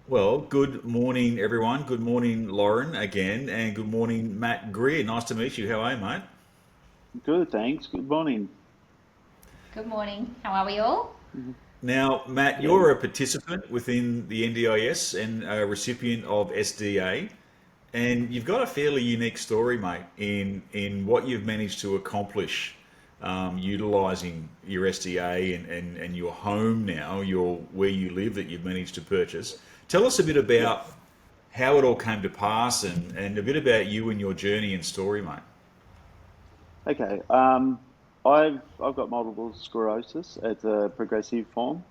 Well, good morning, everyone. Good morning, Lauren, again, and good morning, Matt Greer. Nice to meet you. How are you, mate? Good, thanks. Good morning. Good morning. How are we all? Mhm. Now, Matt, Yeah, you're a participant within the NDIS and a recipient of SDA, and you've got a fairly unique story, mate, in what you've managed to accomplish utilising your SDA and your home now, your where you live that you've managed to purchase. Tell us a bit yeah. about how it all came to pass and a bit about you and your journey and story, mate. Okay. I've got multiple sclerosis. It's a progressive form,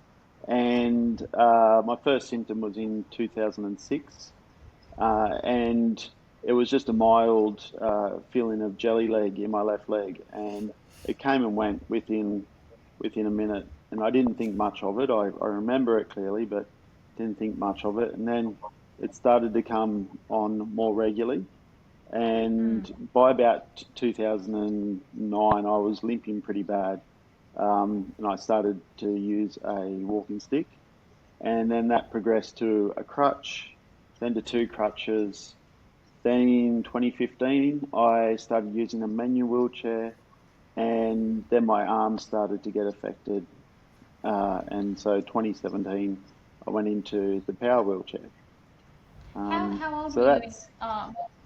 and my first symptom was in 2006, and it was just a mild feeling of jelly leg in my left leg, and it came and went within a minute, and I didn't think much of it. I remember it clearly, but didn't think much of it, and then it started to come on more regularly. And by about 2009, I was limping pretty bad, and I started to use a walking stick, and then that progressed to a crutch, then to two crutches. Then in 2015, I started using a manual wheelchair, and then my arms started to get affected. And so 2017, I went into the power wheelchair. How old were So you? that's,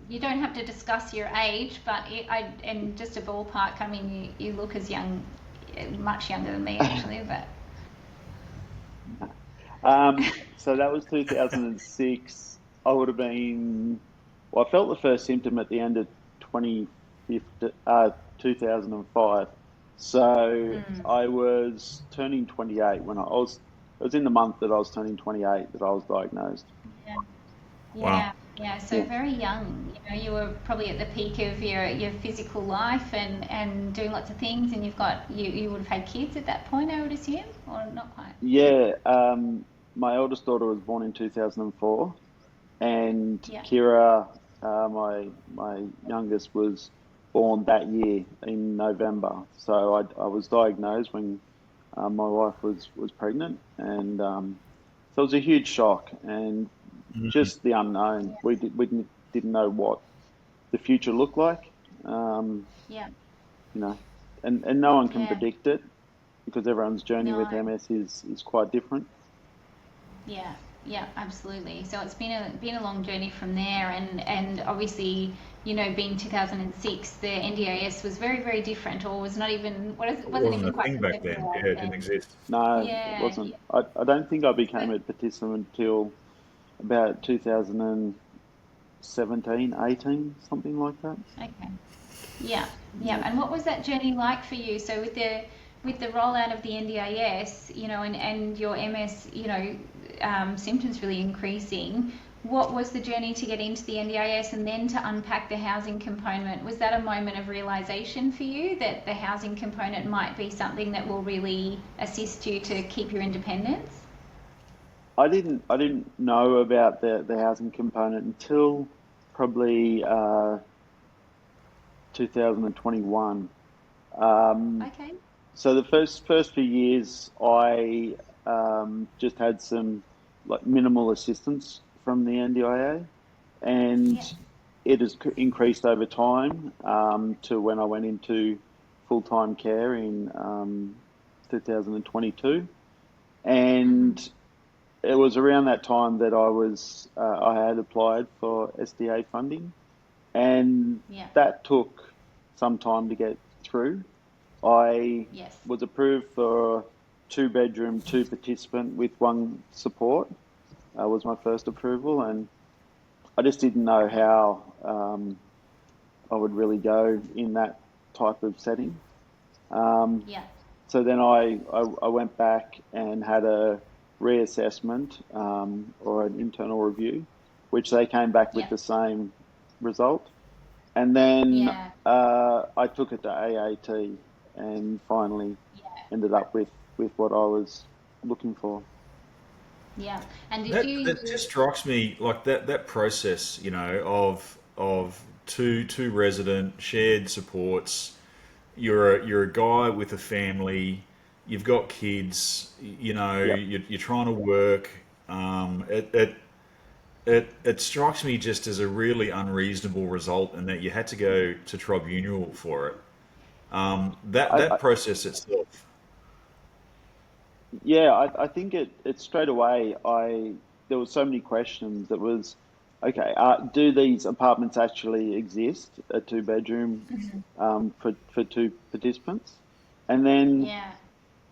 You don't have to discuss your age, but and just a ballpark. I mean, you look as young, much younger than me actually. But so that was 2006. I would have been, well, I felt the first symptom at the end of 2015, 2005. So I was turning 28 when it was in the month that I was turning 28 that I was diagnosed. yeah, Wow. yeah, yeah. So Yeah. very young. You were probably at the peak of your physical life and doing lots of things. And you would have had kids at that point, I would assume, or not quite. Yeah. My eldest daughter was born in 2004, and Yeah. Kira, my youngest, was born that year in November. So I was diagnosed when my wife was pregnant, and so it was a huge shock and just the unknown. We didn't know what the future looked like, um, Yeah. you know, and no one can Yeah. predict it because everyone's journey with No. MS is quite different. Yeah, yeah, absolutely. So it's been a long journey from there, and obviously, being 2006, the NDIS was very very different, or was not even what is it It wasn't wasn't even a quite thing back conceptualized then. Yeah, it didn't then. exist. No, it Yeah, wasn't. yeah. I don't think I became So a participant until about 2017, 18, something like that. okay, yeah, yeah. Yeah. And what was that journey like for you? So with the rollout of the NDIS, and your MS, symptoms really increasing. What was the journey to get into the NDIS and then to unpack the housing component? Was that a moment of realization for you that the housing component might be something that will really assist you to keep your independence? I didn't know about the housing component until probably 2021. Um, Okay. so the first few years, I just had some like minimal assistance from the NDIA, and Yeah. it has increased over time to when I went into full time care in 2022, and it was around that time that I had applied for SDA funding, and Yeah. that took some time to get through. I Yes. was approved for two bedroom, two participant with one support. Was my first approval, and I just didn't know how I would really go in that type of setting. Um, Yeah. so then I went back and had a reassessment or an internal review, which they came back with Yeah. the same result. And then Yeah. I took it to AAT and finally Yeah. ended up with what I was looking for. Yeah. And did That you? just strikes me like that process, of two resident shared supports. You're a guy with a family. You've got kids. Yep. You're trying to work. it strikes me just as a really unreasonable result, and that you had to go to tribunal for it. That I, that process itself. Yeah, I think it straight away. There were so many questions. That was okay. Do these apartments actually exist? A two bedroom for two participants, and then Yeah.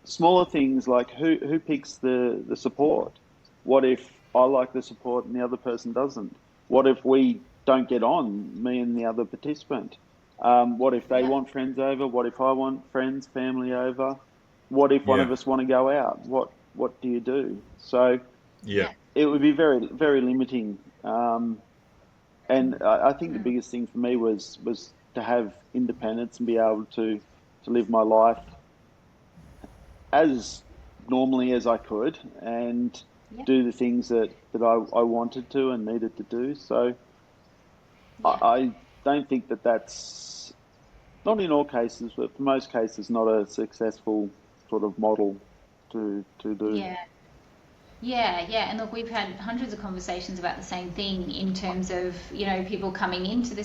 smaller things like who picks the support? What if I like the support and the other person doesn't? What if we don't get on, me and the other participant? What if they Yeah. want friends over? What if I want friends, family over? What if one Yeah, of us want to go out? What do you do? So yeah, Yeah. it would be very very limiting. And I think the Mm. biggest thing for me was to have independence and be able to live my life as normally as I could and Yeah. do the things that I wanted to and needed to do. So Yeah. I don't think that that's not in all cases, but for most cases, not a successful sort of model to do. Yeah. Yeah, yeah, and look, we've had hundreds of conversations about the same thing in terms of, people coming into the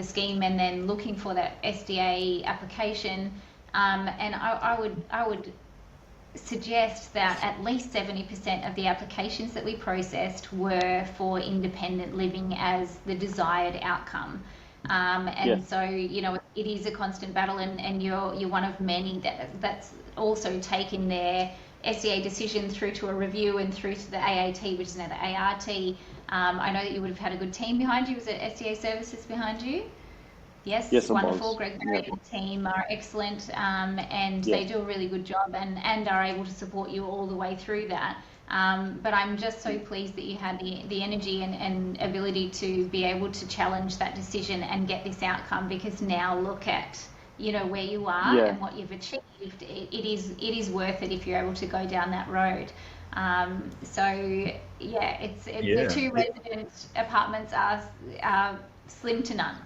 scheme and then looking for that SDA application. And I would suggest that at least 70% of the applications that we processed were for independent living as the desired outcome. Yeah, And so, it is a constant battle, and you're one of many that's also taken their SCA decision through to a review and through to the AAT, which is now the ART. I know that you would have had a good team behind you. Was it SCA Services behind you? Yes, yes, it wonderful. was. Greg Yeah, Barry and the team are excellent, and yeah, they do a really good job and are able to support you all the way through that. But I'm just so pleased that you had the energy and ability to be able to challenge that decision and get this outcome, because now look at where you are yeah, and what you've achieved. It is worth it if you're able to go down that road. So yeah, the yeah. two resident apartments are slim to none,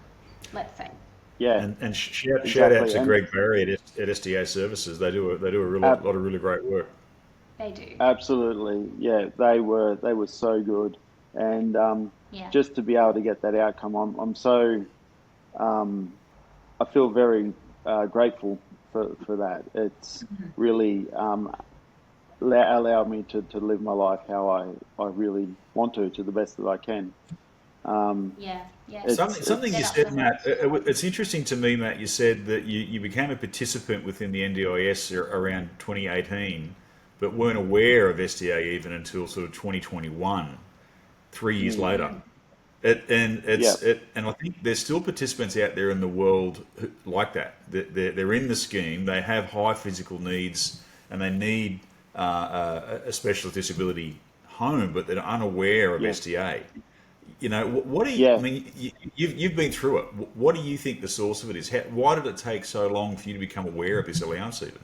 let's say. yeah, And shout out exactly. to And Greg Barry at SDA Services. They do a really ab lot of really great work. They do. absolutely, yeah, they were so good. And Yeah. just to be able to get that outcome, I'm so um, I feel very grateful for that. It's really allowed me to live my life how I really want to the best that I can. Um, Yeah. Yeah. Something Set you up the said, whole Matt. It's interesting to me, Matt. You said that you became a participant within the NDIS around 2018, but weren't aware of SDA even until sort of 2021, 3 years mm, later. yeah, And I think there's still participants out there in the world like that. They're in the scheme. They have high physical needs, and they need a specialist disability home, but they're unaware of yeah, SDA. What do you? I yeah. mean, you've been through it. What do you think the source of it is? Why did it take so long for you to become aware of this allowance even?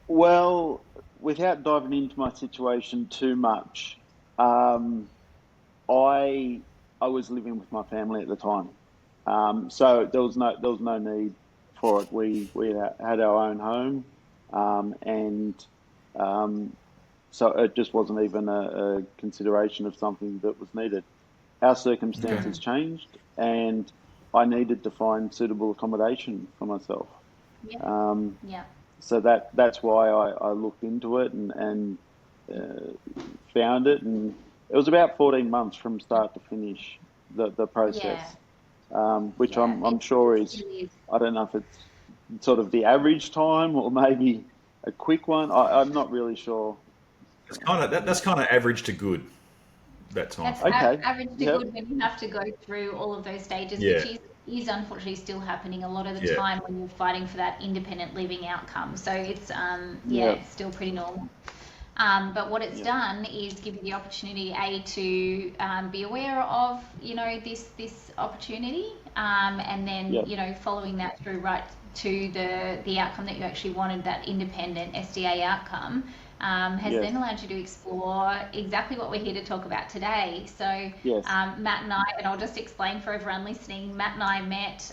Well, without diving into my situation too much, um, I I was living with my family at the time, so there was no need for it. We had our own home, and um, so it just wasn't even a consideration of something that was needed. Our Okay. circumstances changed, and I needed to find suitable accommodation for myself. Yeah. Um, Yeah. so that's why I looked into it and found it, and it was about 14 months from start to finish the Yeah. process, which Yeah. I'm sure It is, is. I don't know if it's sort of the average time or maybe a quick one. I'm not really sure. It's kind of that's kind of average to good, that time That's frame. Okay, average to yep, good when you have to go through all of those stages, which Yeah, is unfortunately still happening a lot of the yeah, time when you're fighting for that independent living outcome. So it's yeah, yep, it's still pretty normal. But what it's yep, done is give you the opportunity, to be aware of, this opportunity, and then, yep, following that through right to the outcome that you actually wanted, that independent SDA outcome, has yes, then allowed you to explore exactly what we're here to talk about today. So, yes, Matt and I, and I'll just explain for everyone listening, Matt and I met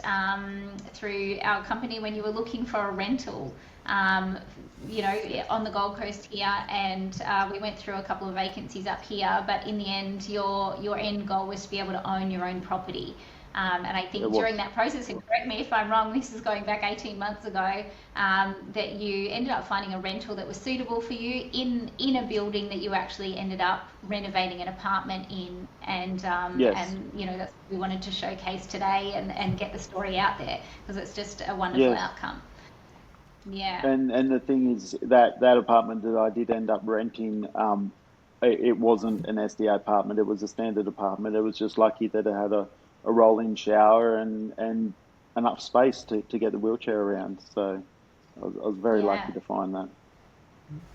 through our company when you were looking for a rental. you know, on the Gold Coast here, and we went through a couple of vacancies up here. But in the end, your end goal was to be able to own your own property. And I think during that process, and correct me if I'm wrong, this is going back 18 months ago, that you ended up finding a rental that was suitable for you in a building that you actually ended up renovating an apartment in. And Yes. and you know, that's what we wanted to showcase today and get the story out there, because it's just a wonderful Yes. outcome. Yeah. And the thing is that that apartment that I did end up renting, it wasn't an SDA apartment. It was a standard apartment. It was just lucky that it had a roll-in shower and enough space to get the wheelchair around. So I was very Yeah. lucky to find that.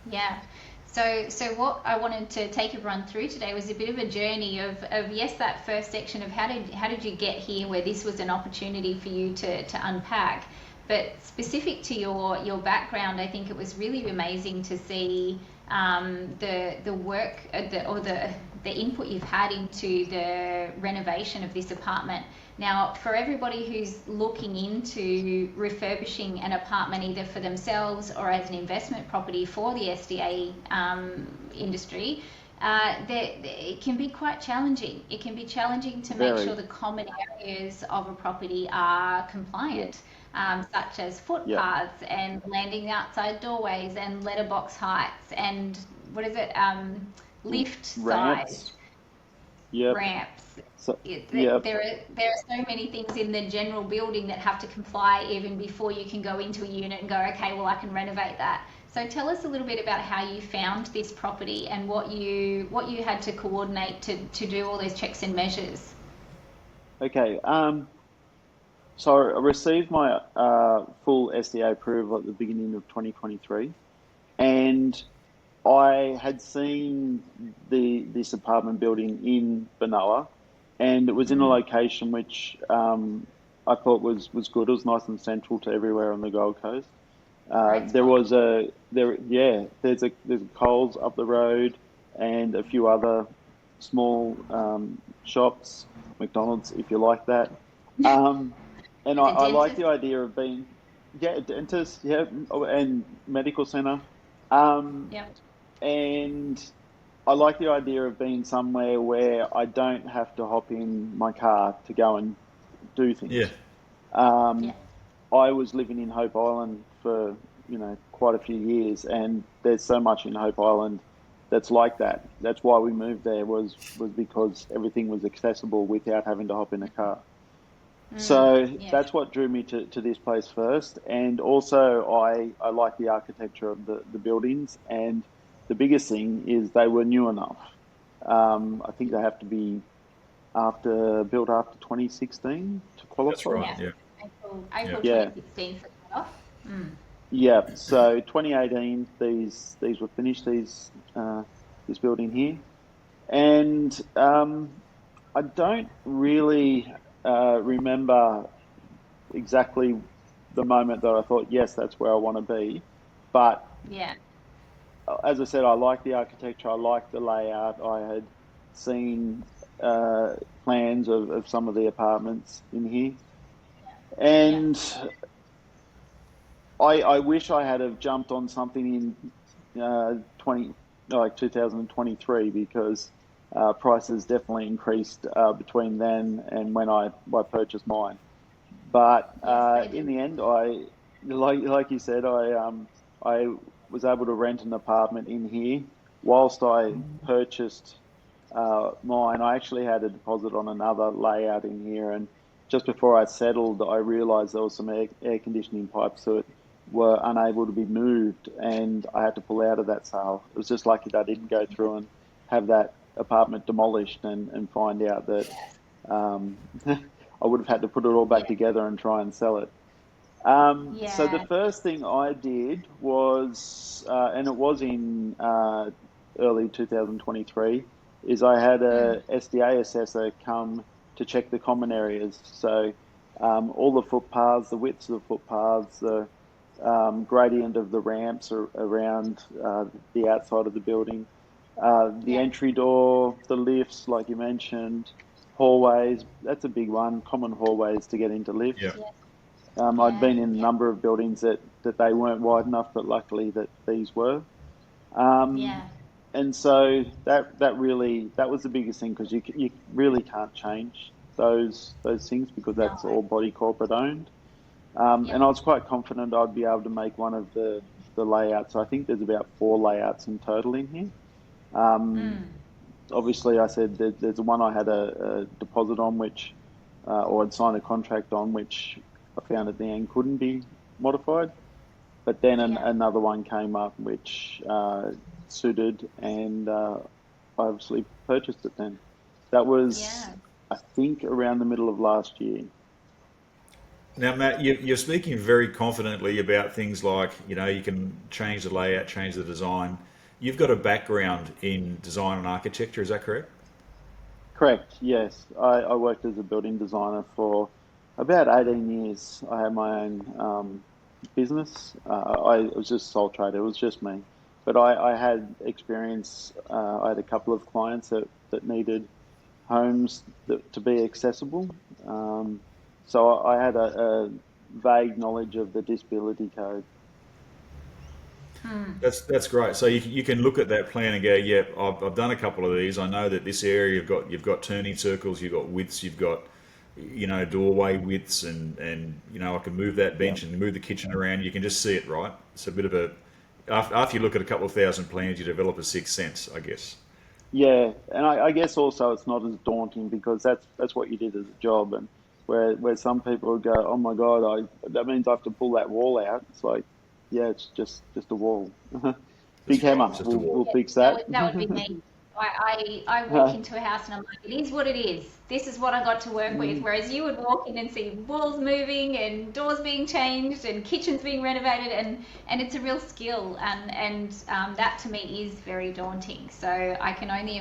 Yeah. So what I wanted to take everyone through today was a bit of a journey of yes, that first section of how did you get here, where this was an opportunity for you to unpack. But specific to your background, I think it was really amazing to see the work or the input you've had into the renovation of this apartment. Now, for everybody who's looking into refurbishing an apartment either for themselves or as an investment property for the SDA industry, it can be quite challenging. It can be challenging to make Very. sure the common areas of a property are compliant, such as footpaths and landing outside doorways and letterbox heights and what is it, lift size, Ramps. Yep. ramps. So, yep. There are so many things in the general building that have to comply even before you can go into a unit and go, okay, well, I can renovate that. So tell us a little bit about how you found this property and what you had to coordinate to do all those checks and measures. Okay. So I received my full SDA approval at the beginning of 2023, and I had seen this apartment building in Benoa, and it was in a location which I thought was good. It was nice and central to everywhere on the Gold Coast. Great There spot. was there's a Coles up the road and a few other small shops, McDonald's if you like that. And The I like dentist. the idea of being, a dentist, and medical center. Um, Yep. and I like the idea of being somewhere where I don't have to hop in my car to go and do Yeah. things. Um, Yeah. I was living in Hope Island for, quite a few years, and there's so much in Hope Island that's like that. That's why we moved there was because everything was accessible without having to hop in a car. So Yeah. that's what drew me to this place first. And also, I like the architecture of the buildings. And the biggest thing is they were new enough. I think they have to be built after 2016 to That's qualify. right. Yeah. Yeah. April Yeah, 2016 for cutoff. Mm. yeah. So 2018, these were finished. This building here, and I don't really remember exactly the moment that I thought, yes, that's where I want to be. But Yeah. as I said, I like the architecture, I like the layout. I had seen plans of some of the apartments in here, Yeah. and I wish I had have jumped on something in 2023 because prices definitely increased between then and when I purchased mine. But Yes, they in do. the end, like you said, I was able to rent an apartment in here. Whilst I purchased mine, I actually had a deposit on another layout in here, and just before I settled, I realised there was some air conditioning pipes that were unable to be moved, and I had to pull out of that sale. It was just lucky that I didn't go through and have that apartment demolished and find out that I would have had to put it all back Yeah. together and try and sell it. So the Yeah. first thing I did was, and it was in early 2023, is I had Mm. a SDA assessor come to check the common areas. So all the footpaths, the widths of the footpaths, the gradient of the ramps around the outside of the building, the Yeah. entry door, the lifts, like you mentioned, hallways. That's a big one. Common hallways to get into Yeah. lifts. Yeah. I'd Yeah, been in a yeah, number of buildings that they weren't wide enough, but luckily that these were. Um, yeah, and so that was the biggest thing because you really can't change those things because no, that's all body corporate owned. yep, And I was quite confident I'd be able to make one of the layouts. I think there's about four layouts in total in here. Um, mm, Obviously, I said there's one I had a deposit on, which, or I'd signed a contract on, which I found at the end couldn't be modified. But then yeah, another one came up which suited, and I obviously purchased it then. That was, yeah. I think, around the middle of last year. Now, Matt, you're speaking very confidently about things like, you can change the layout, change the design. You've got a background in design and architecture, is that correct? Correct, yes. I worked as a building designer for about 18 years. I had my own business. I was just sole trader, it was just me. But I had experience, I had a couple of clients that needed homes to be accessible. So I had a vague knowledge of the disability code. Mm, That's great. So you can look at that plan and go, yep, I've done a couple of these. I know that this area you've got turning circles, you've got widths, you've got doorway widths, and I can move that Yeah. bench and move the kitchen around. You can just see it, right? It's a bit of a after you look at a couple of thousand plans, you develop a sixth sense, I guess. Yeah, and I guess also it's not as daunting because that's what you did as a job, and where some people would go, oh my God, I that means I have to pull that wall out. It's like, yeah, it's just a wall. Big That's right. hammer, It's just a we'll wall. yeah, fix that that. would be me. I walk into a house and I'm like, it is what it is. This is what I got to work with. Mm, Whereas you would walk in and see walls moving and doors being changed and kitchens being renovated, and it's a real skill, and that to me is very daunting. So I can only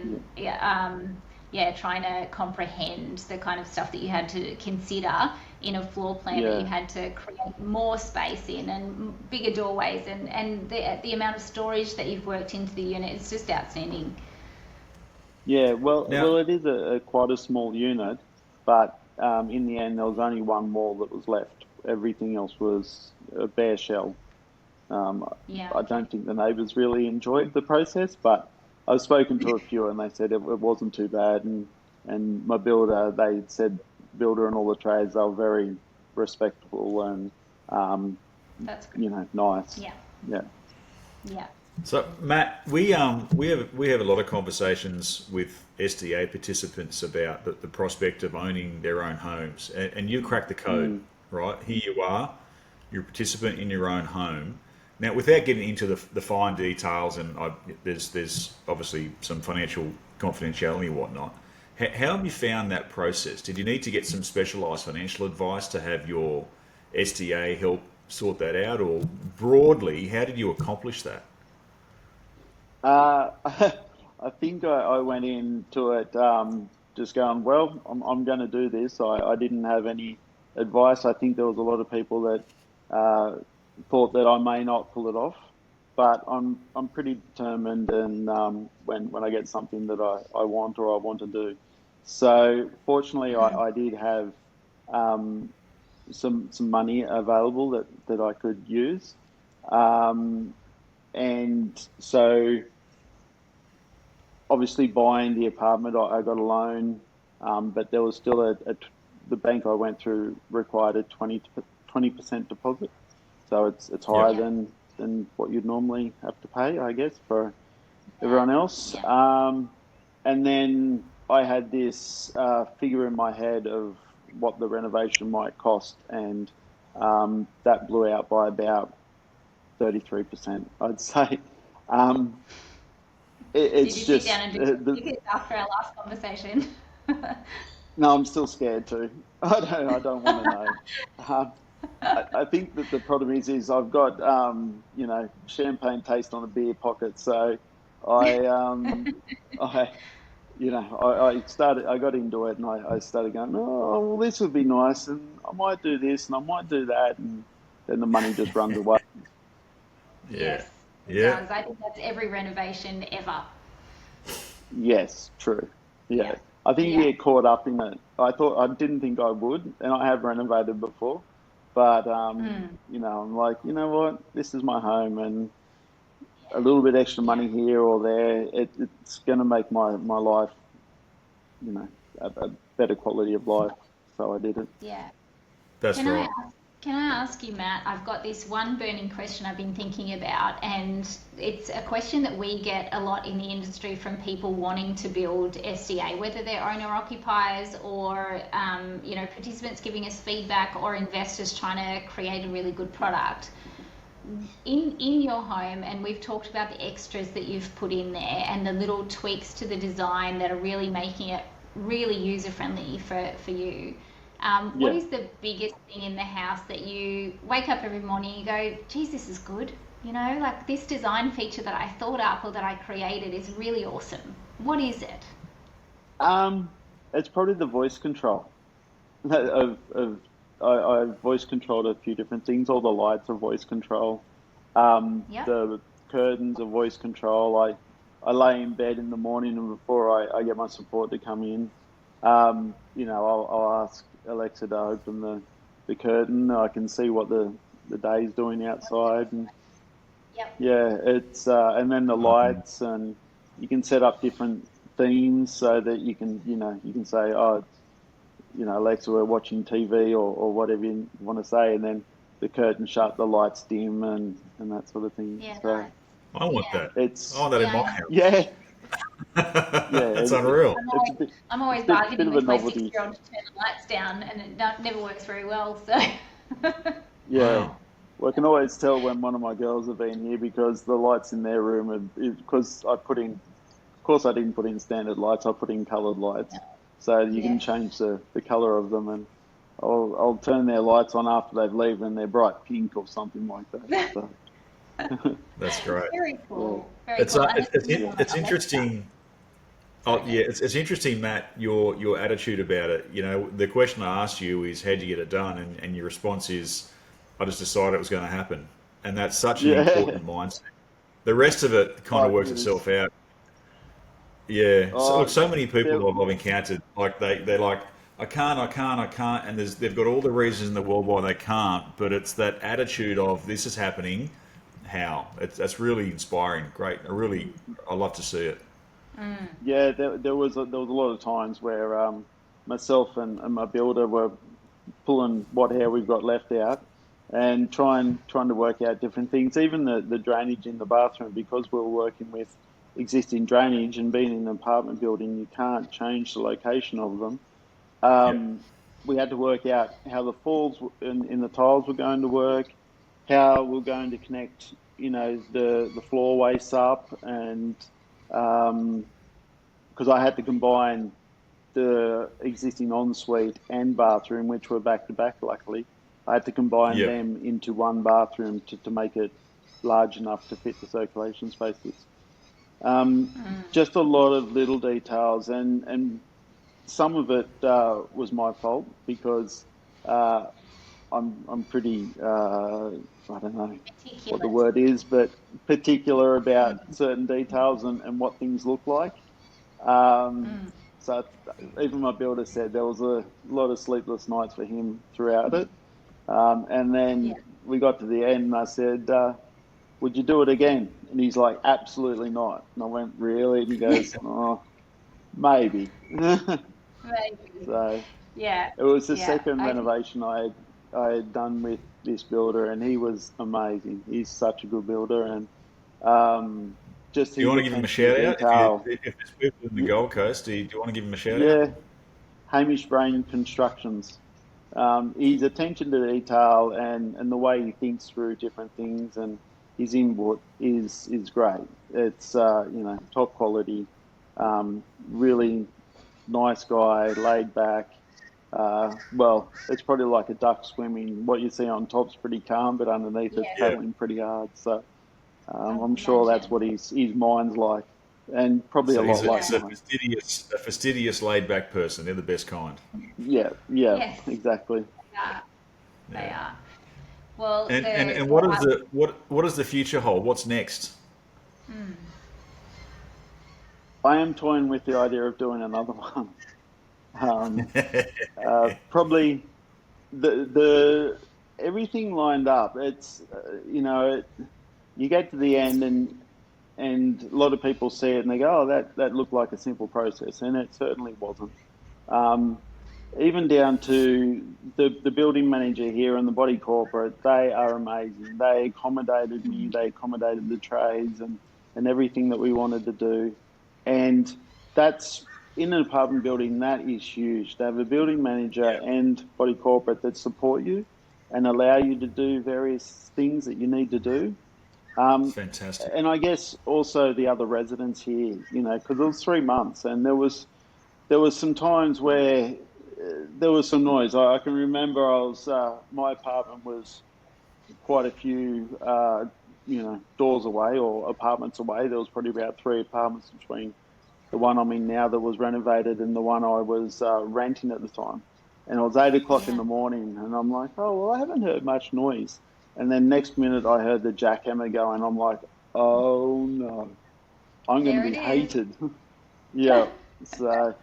yeah, imagine, yeah, trying to comprehend the kind of stuff that you had to consider in a floor plan that you yeah, had to create more space in and bigger doorways, and the amount of storage that you've worked into the unit is just outstanding. yeah. Well, Now, it is a quite a small unit, but in the end, there was only one wall that was left. Everything else was a bare shell. Um, Yeah, I okay. don't think the neighbours really enjoyed the process, but I've spoken to a few and they said it wasn't too bad. And my builder, they said builder and all the trades, they were very respectful and um, That's good. nice. Yeah, Yeah, yeah. so Matt, we have a lot of conversations with SDA participants about the prospect of owning their own homes, and you crack the code, mm, right? Here you are, you're a participant in your own home. Now, without getting into the fine details, and there's obviously some financial confidentiality and whatnot. How have you found that process? Did you need to get some specialised financial advice to have your SDA help sort that out, or broadly, how did you accomplish that? Uh, I think I went into it just going, well, I'm going to do this. I didn't have any advice. I think there was a lot of people that thought that I may not pull it off, but I'm pretty determined. And when I get something that I want or I want to do, so fortunately Mm, I did have um, some money available that I could use, um, and so obviously buying the apartment, I got a loan, but there was still the bank I went through required a 20% deposit. So it's higher Yep. yeah, than what you'd normally have to pay, I guess, for yeah, everyone else. yeah. And then I had this figure in my head of what the renovation might cost, and that blew out by about 33%, I'd say. Um, Did it's you sit down just and do this after our last conversation? no, I'm still scared too. I don't want to know. Um, I think that the problem is I've got champagne taste on a beer pocket. So I I I got into it and I started going, oh well, this would be nice and I might do this and I might do that, and then the money just runs away. Yeah. Yes, it Yeah. does. I think that's every renovation ever. Yes, true. Yeah. Yeah, I think you yeah, get caught up in it. I didn't think I would, and I have renovated before. But Mm. I'm like, you know what? This is my home, and a little bit extra Yeah. money here or there, it's going to make my life, you know, a better quality of life. So I did it. Yeah. That's Can I right. ask, can I ask you, Matt? I've got this one burning question I've been thinking about, and it's a question that we get a lot in the industry from people wanting to build SDA, whether they're owner occupiers or participants giving us feedback or investors trying to create a really good product. In your home, and we've talked about the extras that you've put in there and the little tweaks to the design that are really making it really user friendly for you. What Yeah. is the biggest thing in the house that you wake up every morning and you go, geez, this is good? Like this design feature that I thought up or that I created is really awesome. What is it? Um, it's probably the voice control. of I've voice controlled a few different things. All the lights are voice control. Yep. The curtains are voice control. I lay in bed in the morning and before I get my support to come in, I'll ask Alexa to open the curtain. I can see what the day's doing outside, and Yep. yeah, it's and then the Um, lights, and you can set up different themes so that you can say, oh, Alexa, we're watching TV or whatever you want to say, and then the curtain shut, the lights dim, and that sort of thing. Yeah, So nice. I want Yeah. that. I it's want that in Yeah, my I know. house. yeah, yeah, That's unreal. I'm it's always, I'm always bit bargaining of a with my novelty. 6-year-old to turn the lights down, and it never works very well. So, Yeah. Wow. Well, I can always tell when one of my girls have been here because the lights in their room are because I put in. Of course, I didn't put in standard lights. I put in coloured lights, so you can yes. change the colour of them, and I'll turn their lights on after they've leave, and they're bright pink or something like that. So That's great. Very yeah, cool. Very It's cool. uh, And it's it's it's, really in- yeah, on it's Alexa. interesting. Oh Sorry, yeah, Matt. it's interesting, Matt. Your attitude about it. The question I asked you is, how'd you get it done? And your response is, I just decided it was going to happen, and that's such an yeah. important mindset. The rest of it kind of Oh, works it itself is. out. Yeah. So look, Oh, so many there. people I've encountered, like they're like, I can't, and they've got all the reasons in the world why they can't, but it's that attitude of this is happening. How? That's really inspiring. Great. I love to see it. Yeah, there was a lot of times where myself and my builder were pulling what hair we've got left out and trying to work out different things. Even the drainage in the bathroom, because we were working with existing drainage and being in an apartment building, you can't change the location of them. Yeah. We had to work out how the falls in the tiles were going to work, how we're going to connect, the floor waste up, and um, because I had to combine the existing ensuite and bathroom, which were back to back, luckily. I had to combine Yeah. them into one bathroom to make it large enough to fit the circulation spaces. Um, just a lot of little details, and some of it was my fault because uh, I'm pretty I don't know what the Meticulous. word is, but particular about Mm, certain details and what things look like. Um, mm, so even my builder said there was a lot of sleepless nights for him throughout it. And yeah. then we got to the end, and I said, "Would you do it again?" And he's like, "Absolutely not." And I went, "Really?" And he goes, "Oh, maybe." Maybe. So Yeah. it was the Yeah. second I think. renovation I had done with this builder, and he was amazing. He's such a good builder, and um, just Do you his want to give him a attention to shout out? detail. If there's people in the Y- Gold Coast, do you want to give him a shout out? Yeah, Hamish Brain Constructions. His attention to detail and the way he thinks through different things and his input is great. It's top quality, really nice guy, laid back. Well, it's probably like a duck swimming. What you see on top's pretty calm, but underneath it's Yes. Yeah. paddling pretty hard. So I I'm can sure that's imagine. what his mind's like, and probably a So lot like Yeah. he's mine. a fastidious, laid back person. They're the best kind. Yeah, yeah, Yes. exactly. They are. They Yeah. are. Well, And what is what does the future hold? What's next? mm, I am toying with the idea of doing another one. Um, probably the everything lined up. It's you get to the end and a lot of people see it and they go, oh, that looked like a simple process, and it certainly wasn't. Um, Even down to the building manager here and the body corporate, they are amazing. They accommodated me, they accommodated the trades and everything that we wanted to do. And that's in an apartment building, that is huge. To have a building manager Yeah. and body corporate that support you and allow you to do various things that you need to do. It's Um, fantastic. and I guess also the other residents here, because it was 3 months and there was some times where there was some noise. I can remember my apartment was quite a few doors away or apartments away. There was probably about 3 apartments between the one I'm in now that was renovated and the one I was renting at the time. And it was 8 o'clock in Yeah, the morning, and I'm like, oh well, I haven't heard much noise. And then next minute I heard the jackhammer go, and I'm like, oh no, I'm going to there it be is. hated. Yeah. So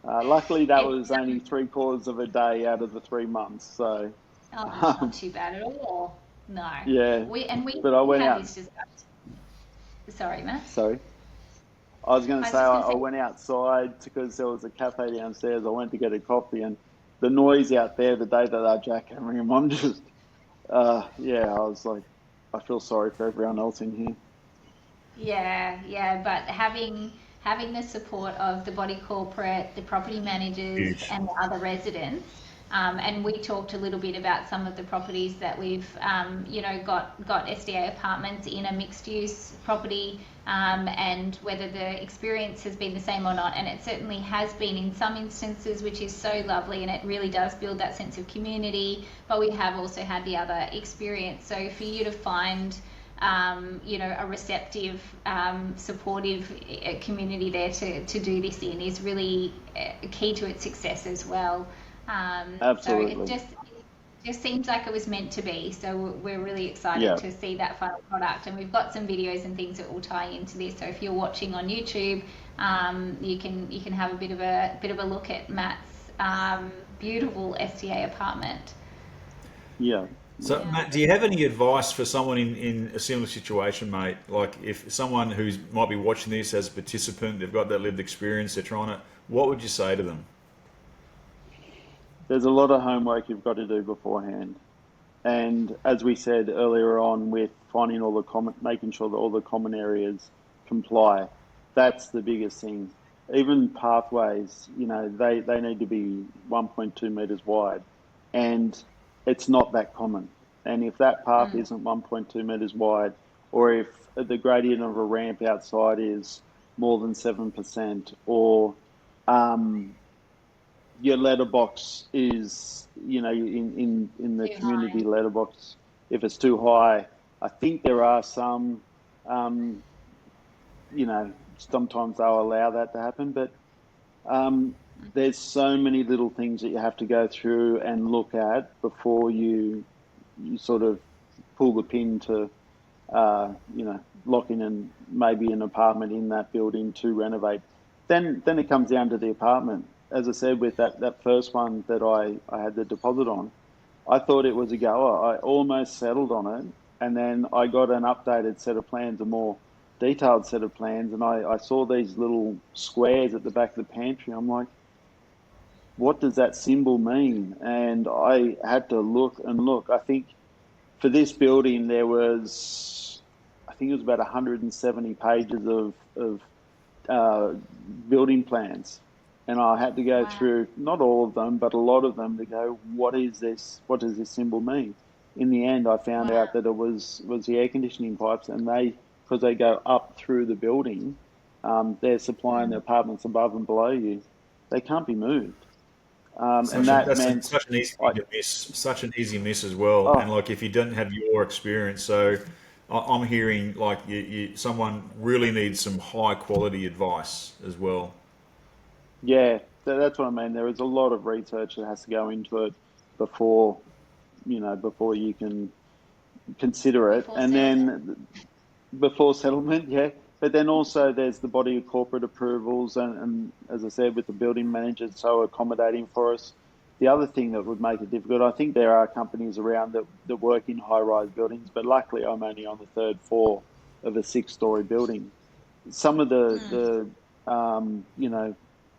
luckily that It's was only 3/4 of a day out of the 3 months. So oh, it's not um, too bad at all. No, yeah, we but I went had out. this discussion. Sorry, Matt. Sorry, I was going to I was say just I, going to I say, went outside because there was a cafe downstairs. I went to get a coffee, and the noise out there the day that they're jackhammering him, I'm just yeah. I was like, I feel sorry for everyone else in here. yeah, yeah, but having the support of the body corporate, the property managers, Huge. and the other residents, and we talked a little bit about some of the properties that we've, got SDA apartments in a mixed use property, and whether the experience has been the same or not. And it certainly has been in some instances, which is so lovely, and it really does build that sense of community. But we have also had the other experience. So for you to find a receptive, supportive community there to do this in is really key to its success as well. So it Absolutely. just seems like it was meant to be. So we're really excited Yeah. to see that final product, and we've got some videos and things that will tie into this. So if you're watching on YouTube, you can have a bit of a look at Matt's beautiful STA apartment. Yeah. So, Yeah. Matt, do you have any advice for someone in a similar situation, mate? Like, if someone who might be watching this as a participant, they've got that lived experience, they're trying to, what would you say to them? There's a lot of homework you've got to do beforehand. And as we said earlier on, with finding all the making sure that all the common areas comply, that's the biggest thing. Even pathways, they need to be 1.2 meters wide, and it's not that common. And if that path Mm. isn't 1.2 meters wide, or if the gradient of a ramp outside is more than 7%, or um, your letterbox is, in the Too community high. letterbox, if it's too high, I think there are some, um, sometimes they'll allow that to happen, but um, there's so many little things that you have to go through and look at before you sort of pull the pin to, lock in and maybe an apartment in that building to renovate. Then it comes down to the apartment. As I said, with that first one that I had the deposit on, I thought it was a goer. I almost settled on it, and then I got an updated set of plans, a more detailed set of plans, and I saw these little squares at the back of the pantry. I'm like, what does that symbol mean? And I had to look and look. I think for this building, I think it was about 170 pages of uh, building plans. And I had to go Wow. through not all of them, but a lot of them to go, what is this? What does this symbol mean? In the end, I found Wow. out that it was the air conditioning pipes, and because they go up through the building, they're supplying the Mm. apartments above and below you. They can't be moved. And Such a, that that's meant, such an easy I, thing to miss, such an easy miss as well. And oh, like, if you didn't have your experience, so I'm hearing like someone really needs some high quality advice as well. yeah, that's what I mean. There is a lot of research that has to go into it before, before you can consider it. Before And settlement. then before settlement, yeah. But then also there's the body of corporate approvals, and as I said, with the building managers so accommodating for us, the other thing that would make it difficult, I think there are companies around that work in high-rise buildings, but luckily I'm only on the third floor of a six-story building. Some of you know,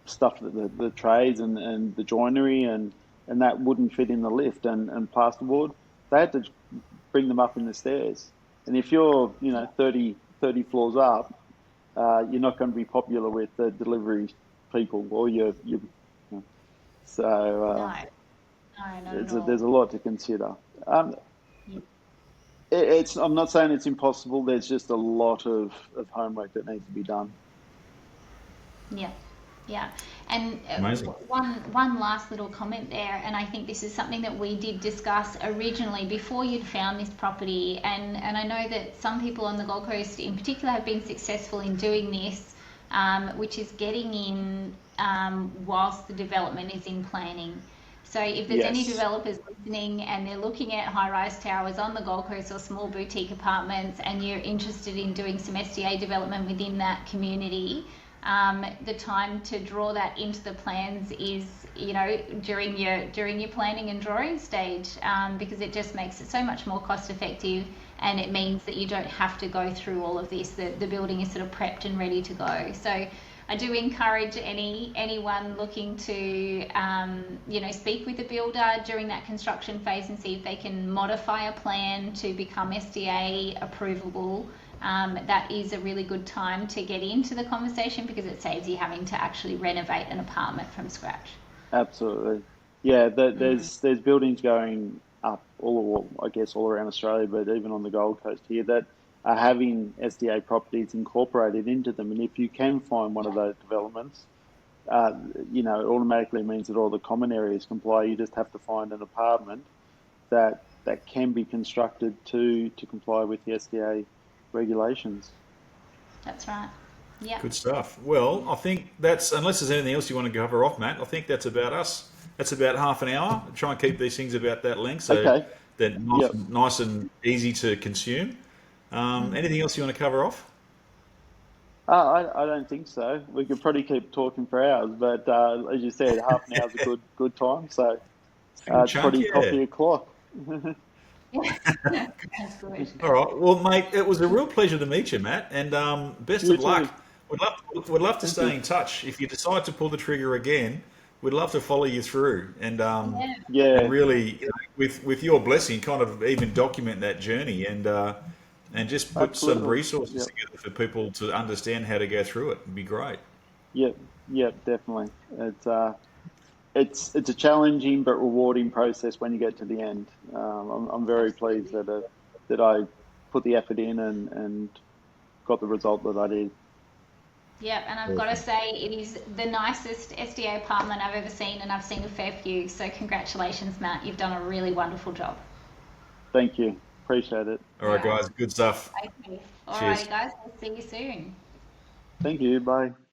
stuff that the trades and the joinery and that wouldn't fit in the lift and plasterboard, they had to bring them up in the stairs. And if you're, you know, 30 floors up, you're not going to be popular with the delivery people or your so No, no, not at there's all. a lot to consider. Yeah. I'm not saying it's impossible. There's just a lot of homework that needs to be done. Yeah, yeah. And Amazing. one last little comment there, and I think this is something that we did discuss originally before you'd found this property, and I know that some people on the Gold Coast in particular have been successful in doing this, which is getting in whilst the development is in planning. So if there's any Yes, developers listening and they're looking at high-rise towers on the Gold Coast or small boutique apartments and you're interested in doing some SDA development within that community, the time to draw that into the plans is, you know, during your planning and drawing stage, because it just makes it so much more cost effective, and it means that you don't have to go through all of this. The building is sort of prepped and ready to go. So I do encourage anyone looking to you know, speak with the builder during that construction phase and see if they can modify a plan to become SDA approvable. That is a really good time to get into the conversation because it saves you having to actually renovate an apartment from scratch. absolutely. Yeah, Mm. there's buildings going up I guess all around Australia, but even on the Gold Coast here that are having SDA properties incorporated into them. And if you can find one of Yeah, those developments, uh, you know, it automatically means that all the common areas comply. You just have to find an apartment that can be constructed to comply with the SDA regulations. that's right. Yep. Good stuff. Well, I think that's, unless there's anything else you want to cover off, Matt, I think that's about us. That's about half an hour. Try and keep these things about that length so Okay. they're Yep. nice and easy to consume. Anything else you want to cover off? I don't think so. We could probably keep talking for hours, but as you said, half an hour is a good time. So A good it's chunk, probably yeah. coffee o'clock. That's good. All right. Well, mate, it was a real pleasure to meet you, Matt, and best You of luck. too. We'd love to Thank stay you. in touch. If you decide to pull the trigger again, we'd love to follow you through Yeah, and Yeah, really, you know, with your blessing, kind of even document that journey and just put some absolutely. resources Yep. together for people to understand how to go through it. It'd be great. Yep. Yep. Definitely. It's a challenging but rewarding process when you get to the end. I'm very pleased absolutely. that I put the effort in and got the result that I did. Yep, and I've got to Awesome. say it is the nicest SDA apartment I've ever seen, and I've seen a fair few. So congratulations, Matt. You've done a really wonderful job. Thank you. Appreciate it. All All right, right. guys. Good stuff. Okay. Cheers. Alrighty, guys. We'll see you soon. Thank you. Bye.